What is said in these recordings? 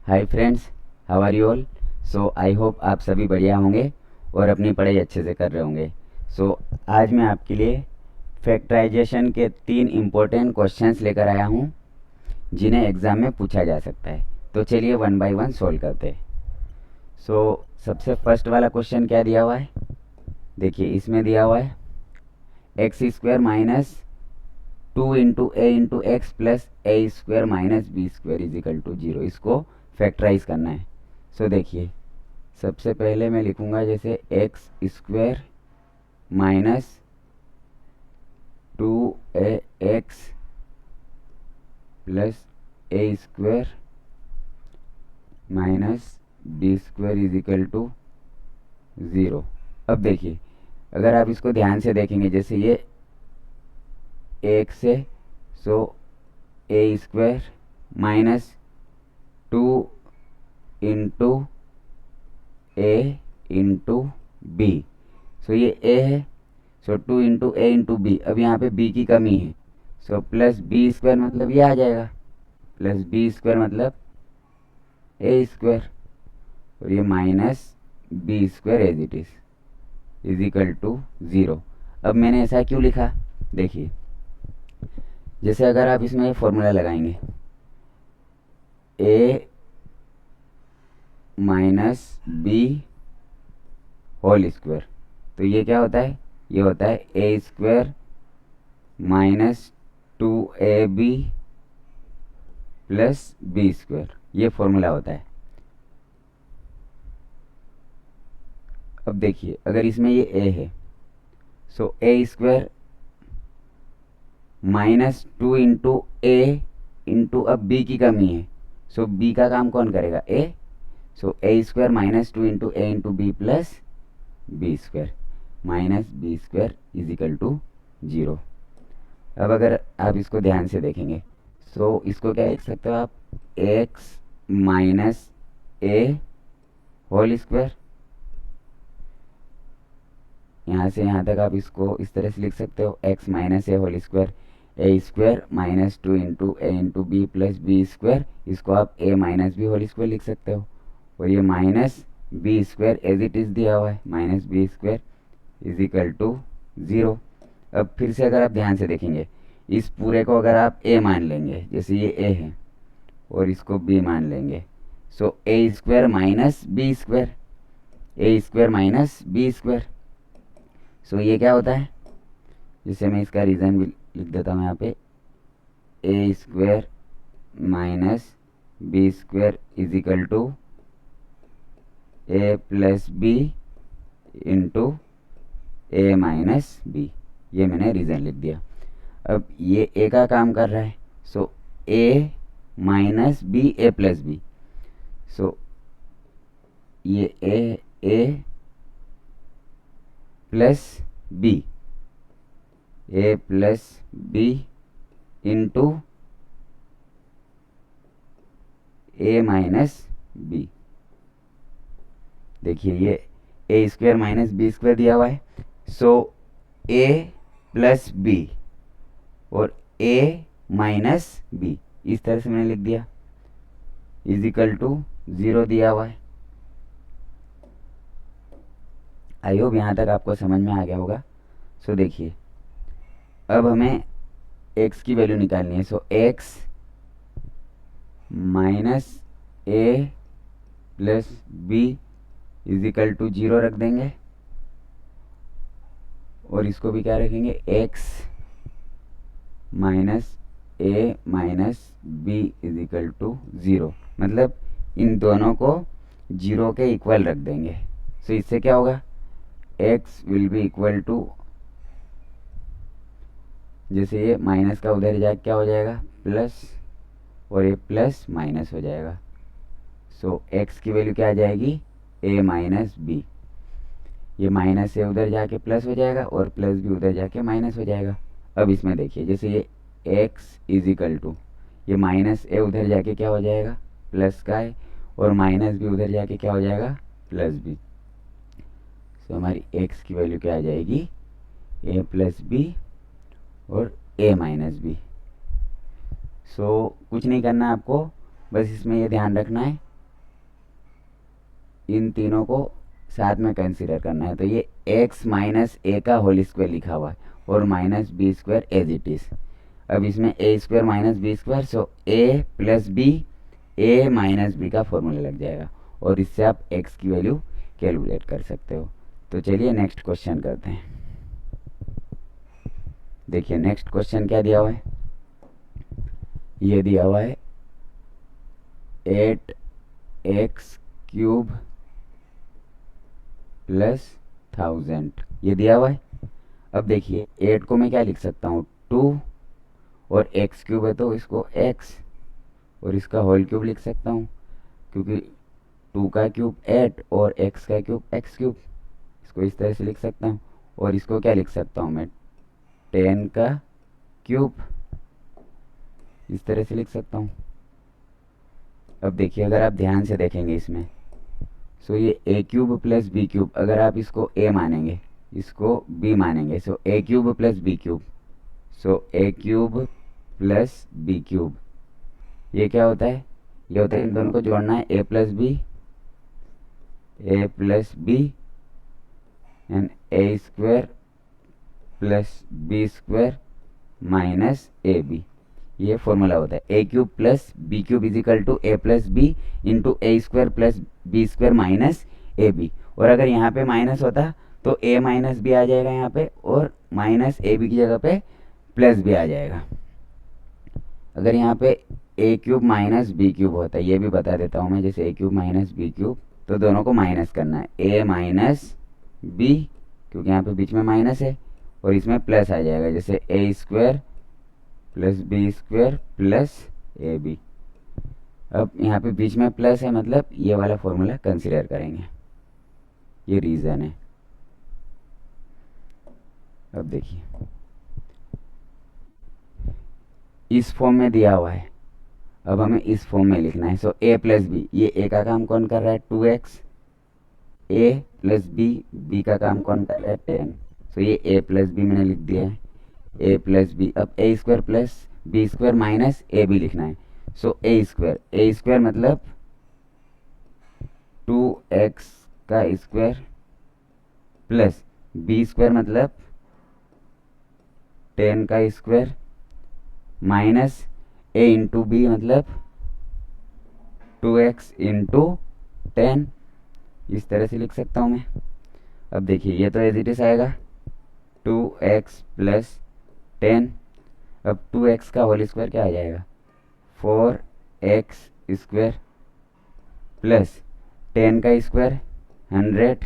Hi friends, how are you all. So I hope आप सभी बढ़िया होंगे और अपनी पढ़ाई अच्छे से कर रहे होंगे। आज मैं आपके लिए फैक्टराइजेशन के 3 इम्पोर्टेंट क्वेश्चंस लेकर आया हूँ जिन्हें एग्ज़ाम में पूछा जा सकता है। तो चलिए वन बाय वन सोल्व करते हैं। सबसे फर्स्ट वाला क्वेश्चन क्या दिया हुआ है, देखिए इसमें दिया हुआ है x square minus 2 × a × x plus a square minus B square is equal to 0। इसको फैक्टराइज करना है। देखिए सबसे पहले मैं लिखूंगा जैसे x square minus 2ax plus a square minus B square is equal to 0। अब देखिए अगर आप इसको ध्यान से देखेंगे, जैसे ये एक से ए स्क्वायर माइनस 2 × a × b। ये a है, 2 × a × b। अब यहाँ पे b की कमी है, प्लस बी स्क्वायर मतलब ये आ जाएगा, प्लस बी स्क्वायर मतलब ए स्क्वायर, और ये minus B square as it is equal to 0। अब मैंने ऐसा क्यों लिखा, देखिए जैसे अगर आप इसमें फॉर्मूला लगाएंगे a minus B whole square, तो ये क्या होता है, ये होता है A square minus 2ab plus B square. ये फॉर्मूला होता है। अब देखिए अगर इसमें ये a है, ए स्क्वायर माइनस 2 × a × अब b की कमी है, b का काम कौन करेगा, a। A square minus 2 × a × b plus B square minus B square is equal to 0। अब अगर आप इसको ध्यान से देखेंगे इसको क्या लिख सकते हो आप, x minus a whole square, यहाँ से यहाँ तक आप इसको इस तरह से लिख सकते हो, x minus a whole square, a square minus 2 × a × b plus B square, इसको आप a minus B whole square लिख सकते हो, और ये minus B square as it is दिया हुआ है, minus B square is equal to 0। अब फिर से अगर आप ध्यान से देखेंगे, इस पूरे को अगर आप a मान लेंगे, जैसे ये a है और इसको b मान लेंगे, ए square minus B square, a square minus B square. ये क्या होता है, जिससे मैं इसका रीज़न भी लिख देता हूँ यहाँ पे, A square minus B square is equal to A plus B into A minus B. ये मैंने रीज़न लिख दिया। अब ये ए का काम कर रहा है, ए माइनस बी ए प्लस बी, ये ए plus b, A plus B into A minus B. देखिए ये ए स्क्वायर माइनस बी स्क्वायर दिया हुआ है, ए प्लस बी और ए माइनस बी, इस तरह से मैंने लिख दिया, इज इक्वल टू 0 दिया हुआ है। आई होप यहाँ तक आपको समझ में आ गया होगा। देखिए अब हमें x की वैल्यू निकालनी है, x minus a plus b is equal to 0 रख देंगे, और इसको भी क्या रखेंगे, x minus a minus b is equal to 0, मतलब इन दोनों को 0 के इक्वल रख देंगे। इससे क्या होगा, x will be equal to, जैसे ये माइनस का उधर जाके क्या हो जाएगा, प्लस, और ये प्लस माइनस हो जाएगा। x की वैल्यू क्या आ जाएगी, a माइनस बी, ये माइनस से उधर जाके प्लस हो जाएगा और प्लस भी उधर जाके माइनस हो जाएगा। अब इसमें देखिए जैसे ये x इज इक्वल टू, ये माइनस ए उधर जाके क्या हो जाएगा, प्लस का है, और माइनस भी उधर जाके क्या हो जाएगा, प्लस बी। हमारी x की वैल्यू क्या आ जाएगी, a प्लस बी और a माइनस बी। कुछ नहीं करना आपको, बस इसमें ये ध्यान रखना है इन तीनों को साथ में कंसीडर करना है। तो ये x माइनस ए का होल स्क्वायर लिखा हुआ है और minus B square as it is. अब इसमें a square minus B square, so a plus b, a minus b का फॉर्मूला लग जाएगा और इससे आप x की वैल्यू कैलकुलेट कर सकते हो। तो चलिए नेक्स्ट क्वेश्चन करते हैं। देखिए नेक्स्ट क्वेश्चन क्या दिया हुआ है। ये दिया हुआ है 8x क्यूब प्लस 1000, ये दिया हुआ है। अब देखिए 8 को मैं क्या लिख सकता हूँ 2 और x क्यूब है तो इसको x और इसका होल क्यूब लिख सकता हूँ, क्योंकि 2 का क्यूब 8 और x का क्यूब x क्यूब, इसको इस तरह से लिख सकता हूँ। और इसको क्या लिख सकता हूँ मैं 10 का क्यूब, इस तरह से लिख सकता हूँ। अब देखिए अगर आप ध्यान से देखेंगे इसमें, सो ये ए क्यूब प्लस बी क्यूब, अगर आप इसको ए मानेंगे इसको बी मानेंगे, सो ए क्यूब प्लस बी क्यूब, सो ए क्यूब प्लस बी क्यूब, ये क्या होता है, ये होता है इन दोनों को जोड़ना है, A plus B and A square plus B square minus A B, ये फॉर्मूला होता है। A cube plus B cube is equal to A plus B into A square plus B square minus A B. और अगर यहाँ पे minus होता तो ए minus B आ जाएगा यहाँ पे और माइनस ए बी की जगह पे प्लस बी आ जाएगा। अगर यहाँ पे ए क्यूब माइनस बी क्यूब होता है, ये भी बता देता हूँ मैं, जैसे ए क्यूब माइनस बी क्यूब, तो दोनों को माइनस करना है, ए माइनस बी, क्योंकि यहाँ पे बीच में माइनस है, और इसमें प्लस आ जाएगा, जैसे A square plus B square plus A B. अब यहाँ पे बीच में प्लस है, मतलब ये वाला फॉर्मूला कंसीडर करेंगे, ये रीज़न है। अब देखिए इस फॉर्म में दिया हुआ है, अब हमें इस फॉर्म में लिखना है। सो ए प्लस बी, ये ए का काम कौन कर रहा है 2x, ए प्लस बी का काम कौन कर रहा है 10, सो ये ए प्लस बी मैंने लिख दिया है, ए प्लस बी। अब A square plus B square minus A B लिखना है, सो ए स्क्वायर मतलब 2x का स्क्वायर प्लस बी स्क्वायर मतलब 10 का स्क्वायर माइनस ए इंटू बी मतलब 2x इंटू 10, इस तरह से लिख सकता हूँ मैं। अब देखिए ये तो एज इट इज आएगा 2x प्लस 10, अब 2x का होल स्क्वायर क्या आ जाएगा 4x स्क्वायर प्लस 10 का स्क्वायर 100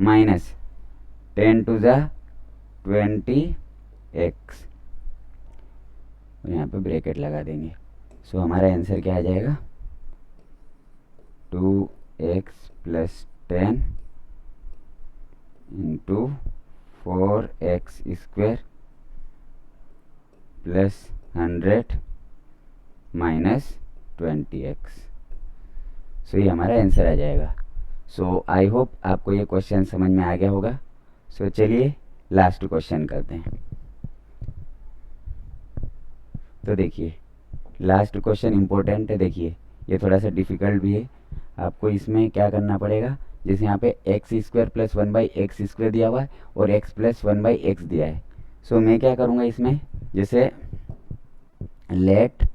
माइनस 10 टू ज़ा 20x, यहाँ पे ब्रैकेट लगा देंगे। सो हमारा आंसर क्या आ जाएगा 2x plus 10 into 4x square plus 100 minus 20x। सो ये हमारा आंसर आ जाएगा। सो आई होप आपको ये क्वेश्चन समझ में आ गया होगा। सो चलिए लास्ट क्वेश्चन करते हैं। तो देखिए लास्ट क्वेश्चन इम्पोर्टेंट है, देखिए ये थोड़ा सा डिफ़िकल्ट भी है। आपको इसमें क्या करना पड़ेगा, जैसे यहाँ पे x square plus 1/x square दिया हुआ है और x प्लस 1/x दिया है। सो मैं क्या करूँगा इसमें, जैसे लेट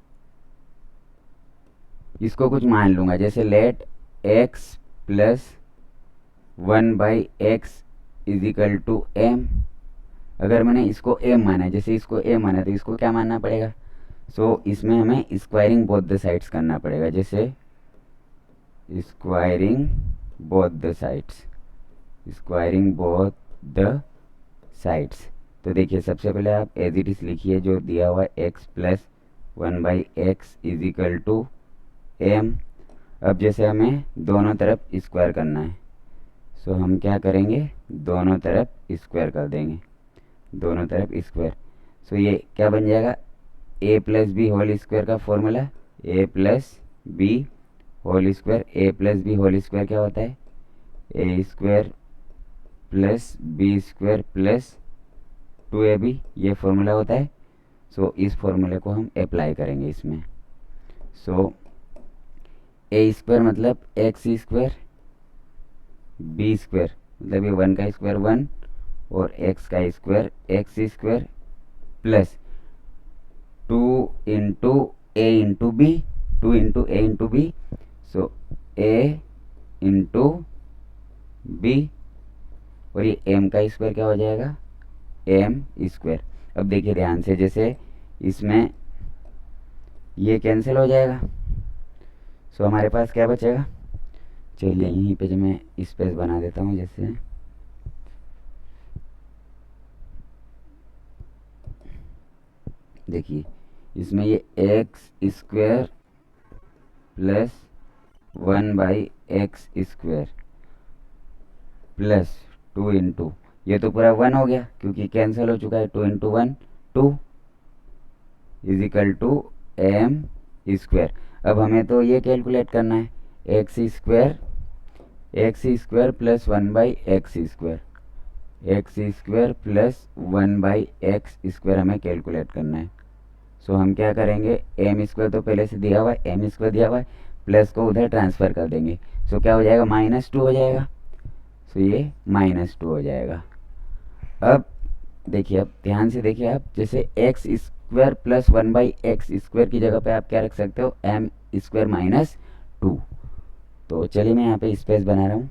इसको कुछ मान लूँगा, जैसे let x plus 1/x is equal to m। अगर मैंने इसको m माना है, जैसे इसको m माना, तो इसको क्या मानना पड़ेगा, सो इसमें हमें स्क्वायरिंग बोथ द साइड्स करना पड़ेगा, जैसे squaring both the sides, squaring both the sides. तो देखिए सबसे पहले आप एज इट इज लिखिए जो दिया हुआ है x plus 1/x is equal to m। अब जैसे हमें दोनों तरफ स्क्वायर करना है, सो हम क्या करेंगे दोनों तरफ स्क्वायर कर देंगे, दोनों तरफ स्क्वायर। सो ये क्या बन जाएगा a plus B whole square का formula, a plus B whole square, a plus B whole square क्या होता है a square plus B square plus 2ab, ये फॉर्मूला होता है। सो इस फॉर्मूले को हम अप्लाई करेंगे इसमें। सो a स्क्वायर मतलब x स्क्वायर बी स्क्वायर, मतलब ये 1 का स्क्वायर 1 और x का square x square plus 2 into A into B, 2 into A into B, so A into B, और ये m का स्क्वायर क्या हो जाएगा, m स्क्वायर। अब देखिए ध्यान से, जैसे इसमें ये कैंसिल हो जाएगा, सो हमारे पास क्या बचेगा, चलिए यहीं पे जो मैं स्पेस बना देता हूँ, जैसे देखिए इसमें ये x square plus 1/x square plus 2 into, ये तो पूरा 1 हो गया क्योंकि कैंसिल हो चुका है, 2 into 1 2 is equal to m square. अब हमें तो ये कैलकुलेट करना है, x square plus 1/x square, x square plus 1/x square हमें कैलकुलेट करना है। सो हम क्या करेंगे, एम स्क्वायर तो पहले से दिया हुआ है, एम स्क्वायर दिया हुआ है, प्लस को उधर ट्रांसफ़र कर देंगे, सो क्या हो जाएगा, -2 हो जाएगा, सो ये -2 हो जाएगा। अब देखिए, अब ध्यान से देखिए आप, जैसे x square plus 1/x square की जगह पे आप क्या रख सकते हो, एम स्क्वायर -2। तो चलिए मैं यहाँ पे स्पेस बना रहा हूँ।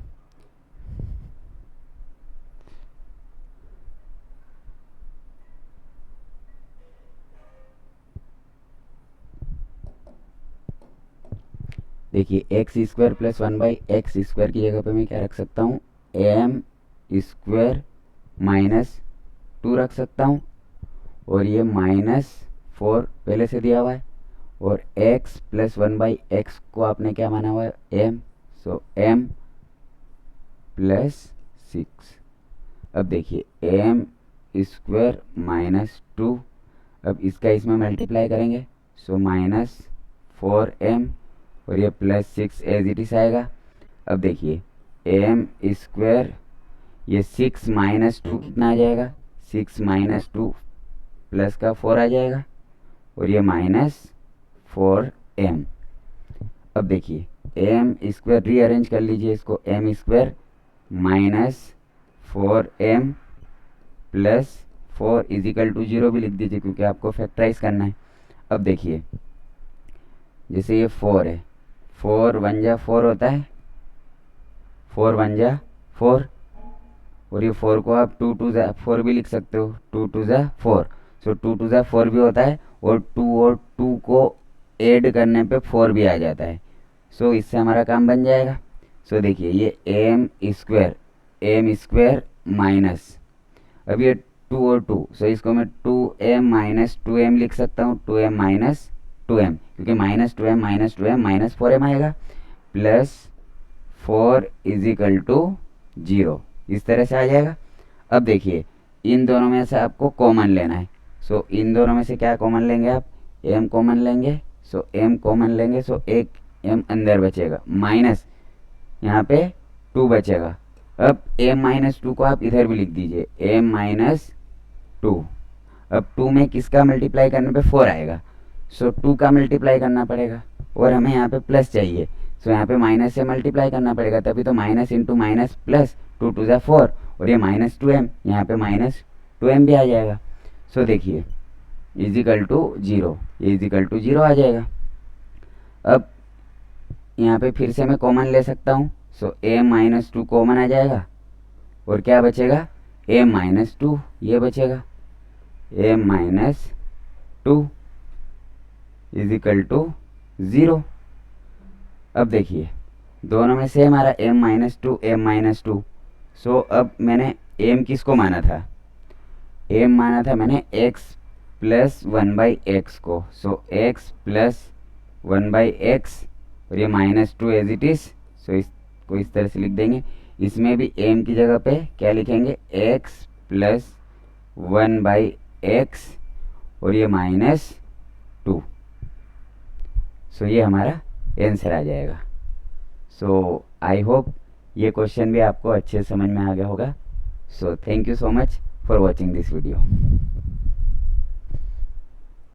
देखिए x square plus 1/x square की जगह पे मैं क्या रख सकता हूँ, एम स्क्वायर -2 रख सकता हूँ, और ये -4 पहले से दिया हुआ है, और x प्लस 1/x को आपने क्या माना हुआ है, m, सो m प्लस 6। अब देखिए m स्क्वायर -2, अब इसका इसमें मल्टीप्लाई करेंगे, सो -4m, और ये +6 एज इट इज आएगा। अब देखिए m स्क्वायर, ये 6 -2 कितना आ जाएगा, 6 -2 प्लस का 4 आ जाएगा, और ये -4m। अब देखिए m स्क्वायर रीअरेंज कर लीजिए इसको, m square -4m plus 4 is equal to 0 भी लिख दीजिए क्योंकि आपको फैक्टराइज करना है। अब देखिए जैसे ये 4 है, 4 1 जा 4 होता है, 4 1 जा 4, और ये 4 को आप 2 2 जा 4 भी लिख सकते हो, 2 2 जा 4, सो 2 2 जा 4 भी होता है, और 2 को ऐड करने पे 4 भी आ जाता है, सो इससे हमारा काम बन जाएगा। सो देखिए ये एम स्क्वायर माइनस, अब ये 2 और 2, सो इसको मैं 2m - 2m लिख सकता हूँ, 2m - 2m, क्योंकि -2m -4m आएगा, प्लस 4 इज इक्वल टू 0, इस तरह से आ जाएगा। अब देखिए इन दोनों में से आपको कॉमन लेना है, सो इन दोनों में से क्या कॉमन लेंगे आप, m कॉमन लेंगे, सो m कॉमन लेंगे, सो एक m अंदर बचेगा, माइनस यहाँ पे 2 बचेगा। अब m -2 को आप इधर भी लिख दीजिए, m -2, अब 2 में किसका मल्टीप्लाई करने पे 4 आएगा, सो 2 का मल्टीप्लाई करना पड़ेगा, और हमें यहाँ पे प्लस चाहिए, सो यहाँ पे माइनस से मल्टीप्लाई करना पड़ेगा, तभी तो माइनस इंटू माइनस प्लस 2 2 जा 4, और ये -2m, यहाँ पे -2m भी आ जाएगा। सो देखिए इज इक्वल टू 0, ये इज इक्वल टू 0 आ जाएगा। अब यहाँ पे फिर से मैं कॉमन ले सकता हूँ, सो m -2 कॉमन आ जाएगा, और क्या बचेगा, m -2, ये बचेगा, m -2 इज इक्वल टू 0। अब देखिए दोनों में से हमारा m -2, सो अब मैंने m किसको माना था, m माना था मैंने x प्लस 1/x को, सो x प्लस 1/x, और ये -2 एज इट इज, सो इसको इस तरह से लिख देंगे। इसमें भी m की जगह पे क्या लिखेंगे, x प्लस 1/x, और ये -2, सो ये हमारा आंसर आ जाएगा। सो आई होप ये क्वेश्चन भी आपको अच्छे समझ में आ गया होगा। So thank you so much for watching this video.